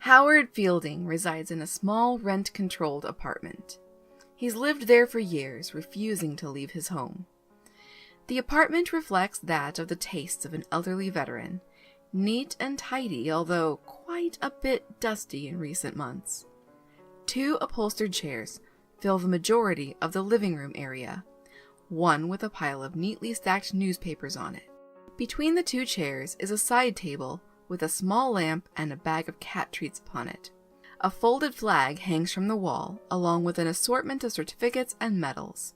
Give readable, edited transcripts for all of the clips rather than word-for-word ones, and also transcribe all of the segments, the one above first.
Howard Fielding resides in a small rent-controlled apartment. He's lived there for years, refusing to leave his home. The apartment reflects that of the tastes of an elderly veteran, neat and tidy, although quite a bit dusty in recent months. 2 upholstered chairs fill the majority of the living room area, one with a pile of neatly stacked newspapers on it. Between the 2 chairs is a side table with a small lamp and a bag of cat treats upon it. A folded flag hangs from the wall, along with an assortment of certificates and medals.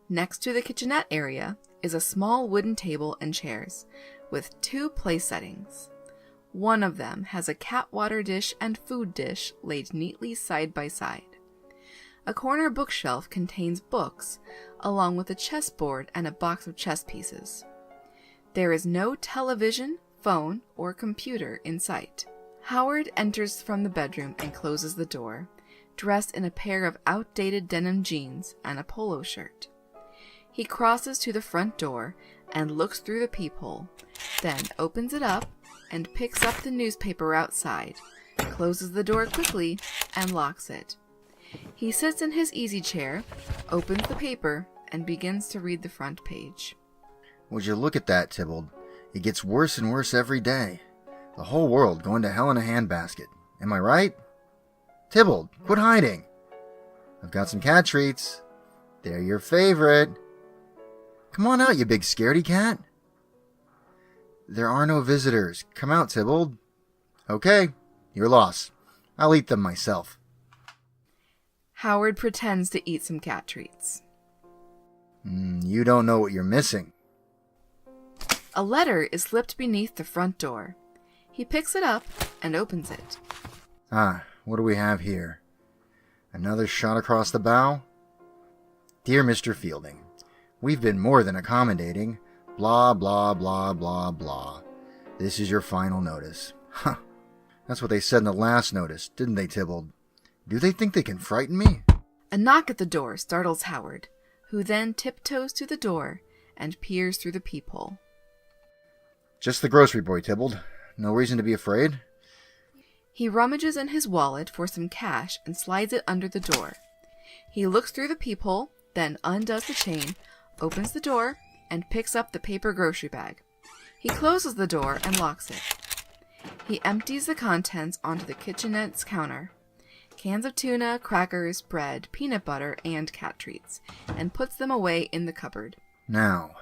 Next to the kitchenette area is a small wooden table and chairs, with 2 place settings. One of them has a cat water dish and food dish laid neatly side by side. A corner bookshelf contains books, along with a chessboard and a box of chess pieces. There is no television, phone, or computer in sight. Howard enters from the bedroom and closes the door, dressed in a pair of outdated denim jeans and a polo shirt. He crosses to the front door and looks through the peephole, then opens it up and picks up the newspaper outside, closes the door quickly, and locks it. He sits in his easy chair, opens the paper, and begins to read the front page. Would you look at that, Tybalt? It gets worse and worse every day. The whole world going to hell in a handbasket. Am I right? Tybalt, quit hiding. I've got some cat treats. They're your favorite. Come on out, you big scaredy cat. There are no visitors. Come out, Tybalt. Okay, your loss. I'll eat them myself. Howard pretends to eat some cat treats. You don't know what you're missing. A letter is slipped beneath the front door. He picks it up and opens it. What do we have here? Another shot across the bow? Dear Mr. Fielding, we've been more than accommodating. Blah, blah, blah, blah, blah. This is your final notice. Huh. That's what they said in the last notice, didn't they, Tybalt? Do they think they can frighten me? A knock at the door startles Howard, who then tiptoes to the door and peers through the peephole. Just the grocery boy, Tybalt. No reason to be afraid. He rummages in his wallet for some cash and slides it under the door. He looks through the peephole, then undoes the chain, opens the door, and picks up the paper grocery bag. He closes the door and locks it. He empties the contents onto the kitchenette's counter. Cans of tuna, crackers, bread, peanut butter, and cat treats, and puts them away in the cupboard. Now,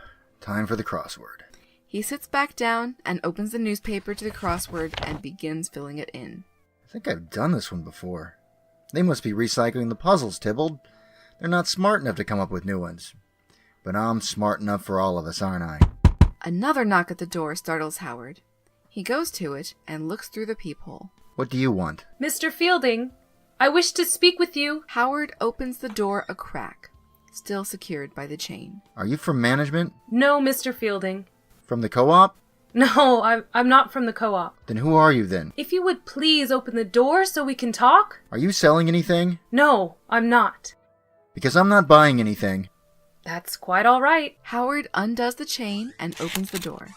time for the crossword. He sits back down and opens the newspaper to the crossword and begins filling it in. I think I've done this one before. They must be recycling the puzzles, Tybalt. They're not smart enough to come up with new ones. But I'm smart enough for all of us, aren't I? Another knock at the door startles Howard. He goes to it and looks through the peephole. What do you want? Mr. Fielding, I wish to speak with you. Howard opens the door a crack, still secured by the chain. Are you from management? No, Mr. Fielding. From the co-op? No, I'm not from the co-op. Then who are you then? If you would please open the door so we can talk? Are you selling anything? No, I'm not. Because I'm not buying anything. That's quite all right. Howard undoes the chain and opens the door.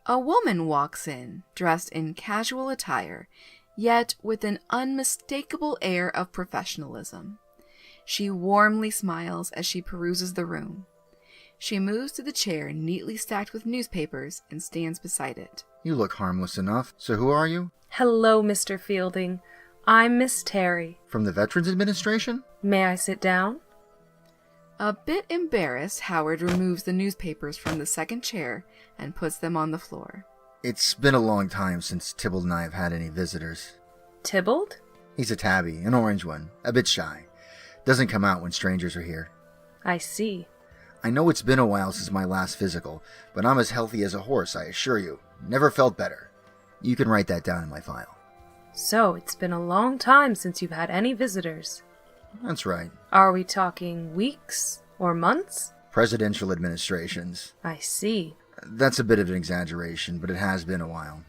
A woman walks in, dressed in casual attire, yet with an unmistakable air of professionalism. She warmly smiles as she peruses the room. She moves to the chair neatly stacked with newspapers and stands beside it. You look harmless enough. So who are you? Hello, Mr. Fielding. I'm Miss Terry. From the Veterans Administration? May I sit down? A bit embarrassed, Howard removes the newspapers from the second chair and puts them on the floor. It's been a long time since Tybalt and I have had any visitors. Tybalt? He's a tabby, an orange one, a bit shy. Doesn't come out when strangers are here. I see. I know it's been a while since my last physical, but I'm as healthy as a horse, I assure you. Never felt better. You can write that down in my file. So, it's been a long time since you've had any visitors. That's right. Are we talking weeks or months? Presidential administrations. I see. That's a bit of an exaggeration, but it has been a while.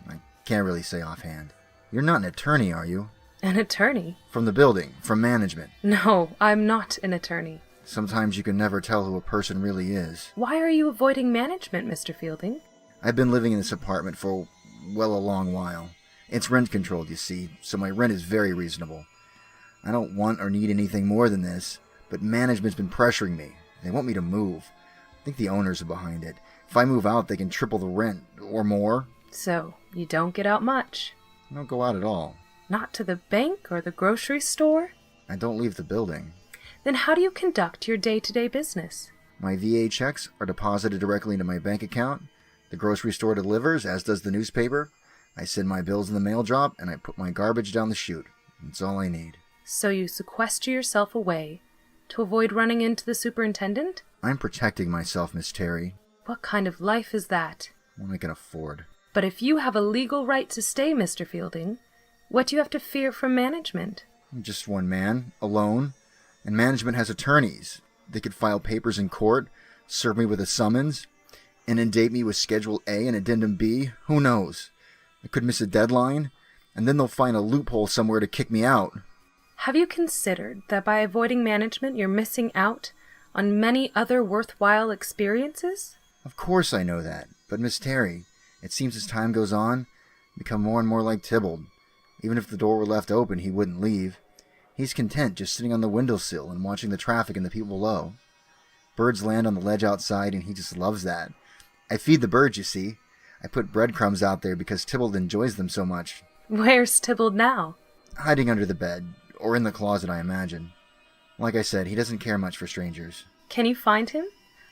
I can't really say offhand. You're not an attorney, are you? An attorney? From the building, from management. No, I'm not an attorney. Sometimes you can never tell who a person really is. Why are you avoiding management, Mr. Fielding? I've been living in this apartment for, well, a long while. It's rent controlled, you see, so my rent is very reasonable. I don't want or need anything more than this, but management's been pressuring me. They want me to move. I think the owners are behind it. If I move out, they can triple the rent, or more. So, you don't get out much? I don't go out at all. Not to the bank or the grocery store? I don't leave the building. Then how do you conduct your day-to-day business? My VA checks are deposited directly into my bank account. The grocery store delivers, as does the newspaper. I send my bills in the mail drop, and I put my garbage down the chute. That's all I need. So you sequester yourself away to avoid running into the superintendent? I'm protecting myself, Miss Terry. What kind of life is that? One I can afford. But if you have a legal right to stay, Mr. Fielding, what do you have to fear from management? I'm just one man, alone, and management has attorneys. They could file papers in court, serve me with a summons, inundate me with Schedule A and Addendum B. Who knows? I could miss a deadline, and then they'll find a loophole somewhere to kick me out. Have you considered that by avoiding management you're missing out on many other worthwhile experiences? Of course I know that, but Miss Terry, it seems as time goes on, I become more and more like Tybalt. Even if the door were left open, he wouldn't leave. He's content just sitting on the windowsill and watching the traffic and the people below. Birds land on the ledge outside, and he just loves that. I feed the birds, you see. I put breadcrumbs out there because Tybalt enjoys them so much. Where's Tybalt now? Hiding under the bed, or in the closet, I imagine. Like I said, he doesn't care much for strangers. Can you find him?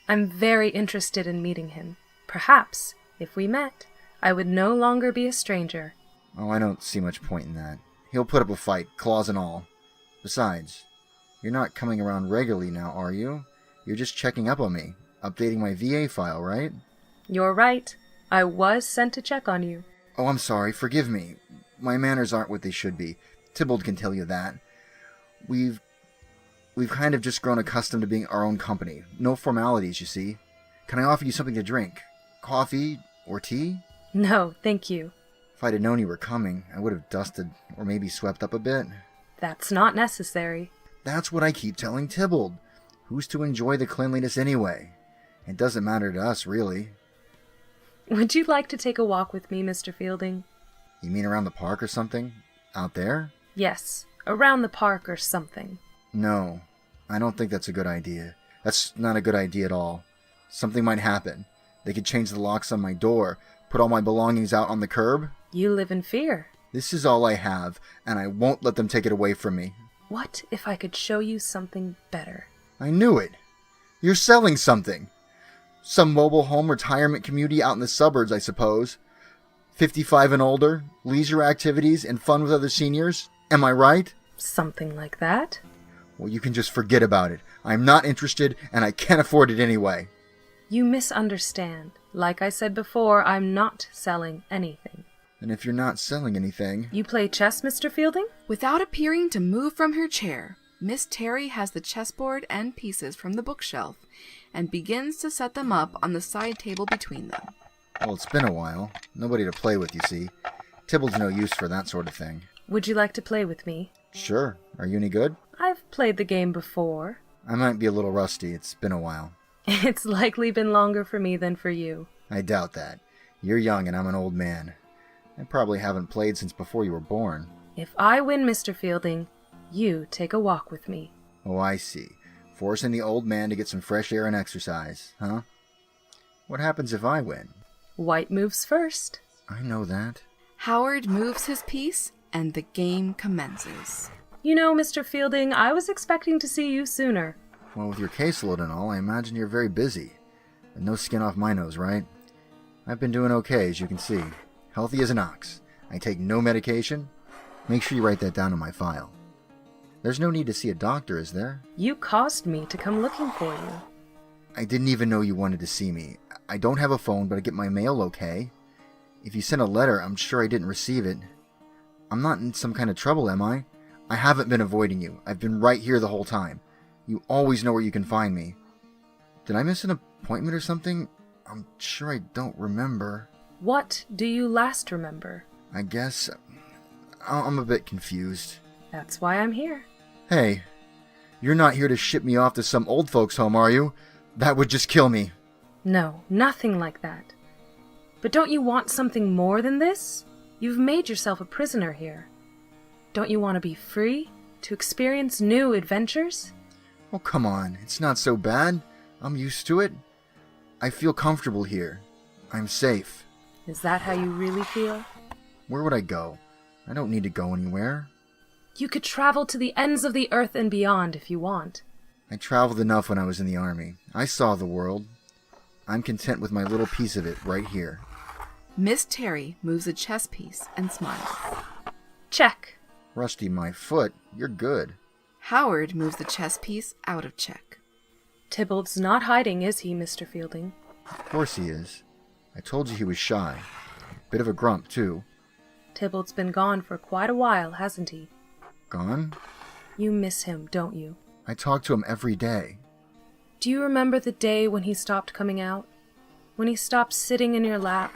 I'm very interested in meeting him. Perhaps, if we met, I would no longer be a stranger. Oh, I don't see much point in that. He'll put up a fight, claws and all. Besides, you're not coming around regularly now, are you? You're just checking up on me, updating my VA file, right? You're right. I was sent to check on you. Oh, I'm sorry, forgive me. My manners aren't what they should be. Tybalt can tell you that. We've kind of just grown accustomed to being our own company. No formalities, you see. Can I offer you something to drink? Coffee or tea? No, thank you. If I'd have known you were coming, I would have dusted or maybe swept up a bit. That's not necessary. That's what I keep telling Tybalt. Who's to enjoy the cleanliness anyway? It doesn't matter to us, really. Would you like to take a walk with me, Mr. Fielding? You mean around the park or something? Out there? Yes, around the park or something. No, I don't think that's a good idea. That's not a good idea at all. Something might happen. They could change the locks on my door, put all my belongings out on the curb. You live in fear. This is all I have, and I won't let them take it away from me. What if I could show you something better? I knew it. You're selling something. Some mobile home retirement community out in the suburbs, I suppose. 55 and older, leisure activities, and fun with other seniors. Am I right? Something like that. Well, you can just forget about it. I'm not interested, and I can't afford it anyway. You misunderstand. Like I said before, I'm not selling anything. And if you're not selling anything... You play chess, Mr. Fielding? Without appearing to move from her chair, Miss Terry has the chessboard and pieces from the bookshelf and begins to set them up on the side table between them. Well, it's been a while. Nobody to play with, you see. Tybalt's no use for that sort of thing. Would you like to play with me? Sure. Are you any good? I've played the game before. I might be a little rusty. It's been a while. It's likely been longer for me than for you. I doubt that. You're young and I'm an old man. I probably haven't played since before you were born. If I win, Mr. Fielding, you take a walk with me. Oh, I see. Forcing the old man to get some fresh air and exercise, huh? What happens if I win? White moves first. I know that. Howard moves his piece, and the game commences. You know, Mr. Fielding, I was expecting to see you sooner. Well, with your caseload and all, I imagine you're very busy. But no skin off my nose, right? I've been doing okay, as you can see. Healthy as an ox. I take no medication. Make sure you write that down in my file. There's no need to see a doctor, is there? You caused me to come looking for you. I didn't even know you wanted to see me. I don't have a phone, but I get my mail okay. If you sent a letter, I'm sure I didn't receive it. I'm not in some kind of trouble, am I? I haven't been avoiding you. I've been right here the whole time. You always know where you can find me. Did I miss an appointment or something? I'm sure I don't remember. What do you last remember? I guess... I'm a bit confused. That's why I'm here. Hey, you're not here to ship me off to some old folks' home, are you? That would just kill me. No, nothing like that. But don't you want something more than this? You've made yourself a prisoner here. Don't you want to be free? To experience new adventures? Oh, come on. It's not so bad. I'm used to it. I feel comfortable here. I'm safe. Is that how you really feel? Where would I go? I don't need to go anywhere. You could travel to the ends of the earth and beyond if you want. I traveled enough when I was in the army. I saw the world. I'm content with my little piece of it right here. Miss Terry moves a chess piece and smiles. Check. Rusty, my foot. You're good. Howard moves the chess piece out of check. Tybalt's not hiding, is he, Mr. Fielding? Of course he is. I told you he was shy. Bit of a grump, too. Tybalt's been gone for quite a while, hasn't he? Gone? You miss him, don't you? I talk to him every day. Do you remember the day when he stopped coming out? When he stopped sitting in your lap,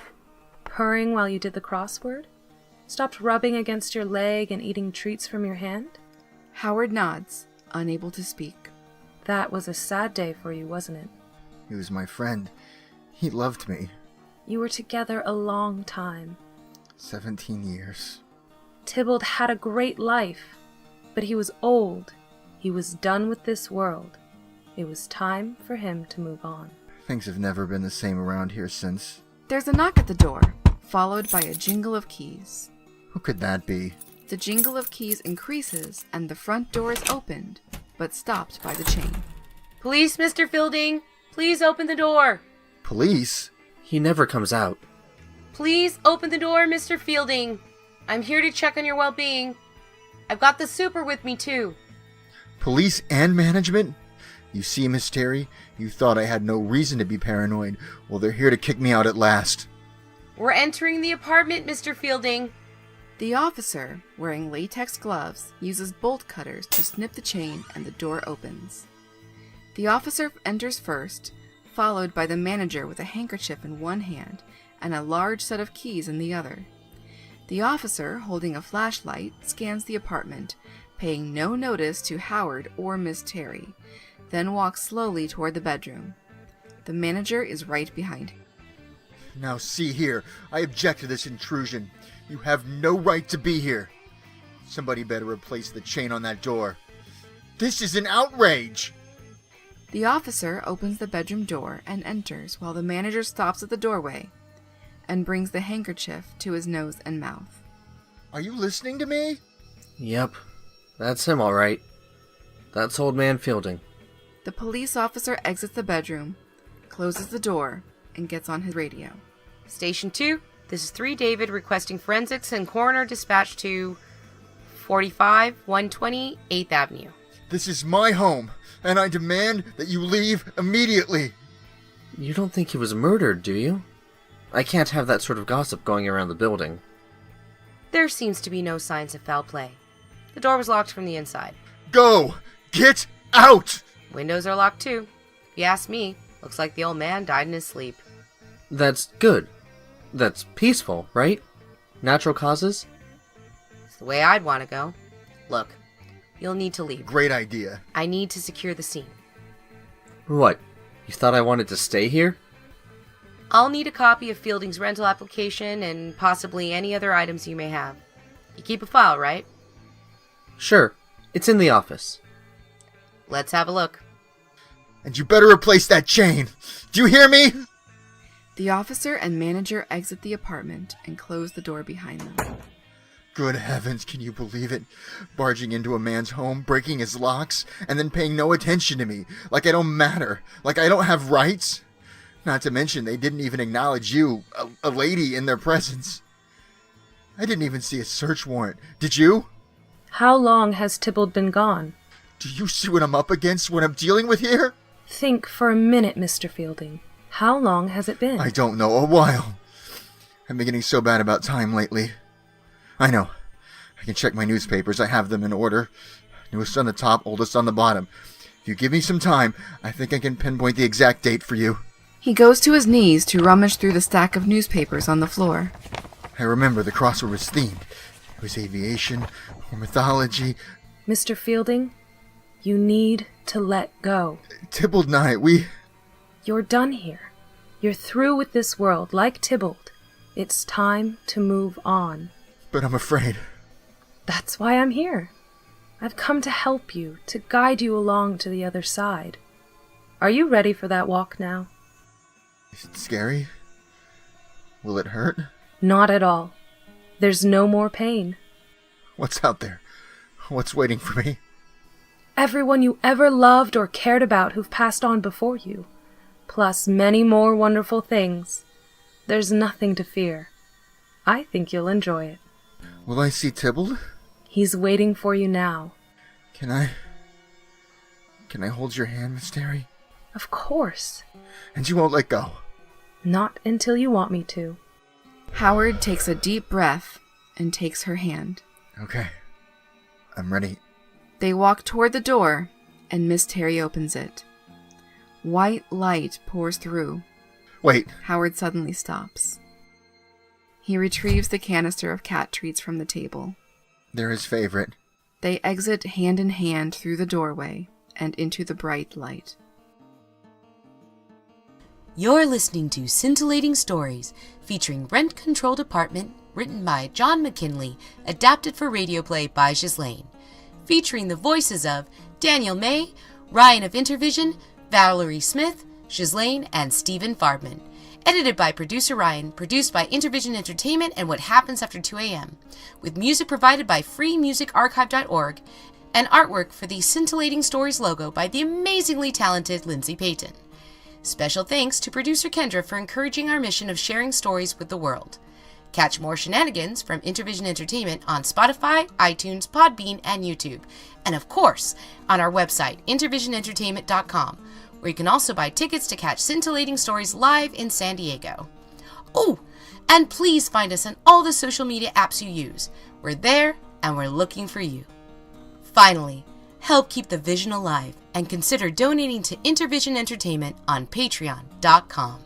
purring while you did the crossword? Stopped rubbing against your leg and eating treats from your hand? Howard nods, unable to speak. That was a sad day for you, wasn't it? He was my friend. He loved me. You were together a long time. 17 years. Tybalt had a great life, but he was old. He was done with this world. It was time for him to move on. Things have never been the same around here since. There's a knock at the door, followed by a jingle of keys. Who could that be? The jingle of keys increases, and the front door is opened, but stopped by the chain. Police, Mr. Fielding! Please open the door! Police? He never comes out. Please open the door, Mr. Fielding! I'm here to check on your well-being. I've got the super with me, too. Police and management? You see, Miss Terry, you thought I had no reason to be paranoid. Well, they're here to kick me out at last. We're entering the apartment, Mr. Fielding. The officer, wearing latex gloves, uses bolt cutters to snip the chain and the door opens. The officer enters first, followed by the manager with a handkerchief in one hand and a large set of keys in the other. The officer, holding a flashlight, scans the apartment, paying no notice to Howard or Miss Terry, then walks slowly toward the bedroom. The manager is right behind him. Now see here, I object to this intrusion. You have no right to be here. Somebody better replace the chain on that door. This is an outrage! The officer opens the bedroom door and enters while the manager stops at the doorway and brings the handkerchief to his nose and mouth. Are you listening to me? Yep, that's him all right. That's Old Man Fielding. The police officer exits the bedroom, closes the door, and gets on his radio. Station 2, this is 3 David requesting forensics and coroner dispatch to 45 120 8th Avenue. This is my home, and I demand that you leave immediately. You don't think he was murdered, do you? I can't have that sort of gossip going around the building. There seems to be no signs of foul play. The door was locked from the inside. Go! Get out! Windows are locked too. If you ask me, looks like the old man died in his sleep. That's good. That's peaceful, right? Natural causes? It's the way I'd want to go. Look, you'll need to leave. Great idea. I need to secure the scene. What? You thought I wanted to stay here? I'll need a copy of Fielding's rental application and possibly any other items you may have. You keep a file, right? Sure. It's in the office. Let's have a look. And you better replace that chain. Do you hear me? The officer and manager exit the apartment and close the door behind them. Good heavens, can you believe it? Barging into a man's home, breaking his locks, and then paying no attention to me. Like I don't matter. Like I don't have rights. Not to mention, they didn't even acknowledge you, a lady, in their presence. I didn't even see a search warrant. Did you? How long has Tybalt been gone? Do you see what I'm up against, what I'm dealing with here? Think for a minute, Mr. Fielding. How long has it been? I don't know. A while. I've been getting so bad about time lately. I know. I can check my newspapers. I have them in order. Newest on the top, oldest on the bottom. If you give me some time, I think I can pinpoint the exact date for you. He goes to his knees to rummage through the stack of newspapers on the floor. I remember the crossword was themed. It was aviation or mythology. Mr. Fielding, you need to let go. Tybalt and I, You're done here. You're through with this world, like Tybalt. It's time to move on. But I'm afraid. That's why I'm here. I've come to help you, to guide you along to the other side. Are you ready for that walk now? Is it scary? Will it hurt? Not at all. There's no more pain. What's out there? What's waiting for me? Everyone you ever loved or cared about who've passed on before you, plus many more wonderful things. There's nothing to fear. I think you'll enjoy it. Will I see Tybalt? He's waiting for you now. Can I hold your hand, Miss Terry? Of course. And you won't let go? Not until you want me to. Howard takes a deep breath and takes her hand. Okay. I'm ready. They walk toward the door, and Miss Terry opens it. White light pours through. Wait. Howard suddenly stops. He retrieves the canister of cat treats from the table. They're his favorite. They exit hand in hand through the doorway and into the bright light. You're listening to Scintillating Stories, featuring Rent-Controlled Apartment, written by John McKinley, adapted for Radioplay by Ghislaine. Featuring the voices of Danielle May, Ryan of Intervision, Valerie Smith, Ghislaine, and Stephen Farbman. Edited by Producer Ryan, produced by Intervision Entertainment and What Happens After 2 a.m., with music provided by freemusicarchive.org, and artwork for the Scintillating Stories logo by the amazingly talented Lindsay Payton. Special thanks to Producer Kendra for encouraging our mission of sharing stories with the world. Catch more shenanigans from Intervision Entertainment on Spotify, iTunes, Podbean, and YouTube. And of course, on our website, intervisionentertainment.com, where you can also buy tickets to catch Scintillating Stories live in San Diego. Oh, and please find us on all the social media apps you use. We're there, and we're looking for you. Finally, help keep the vision alive and consider donating to Intervision Entertainment on patreon.com.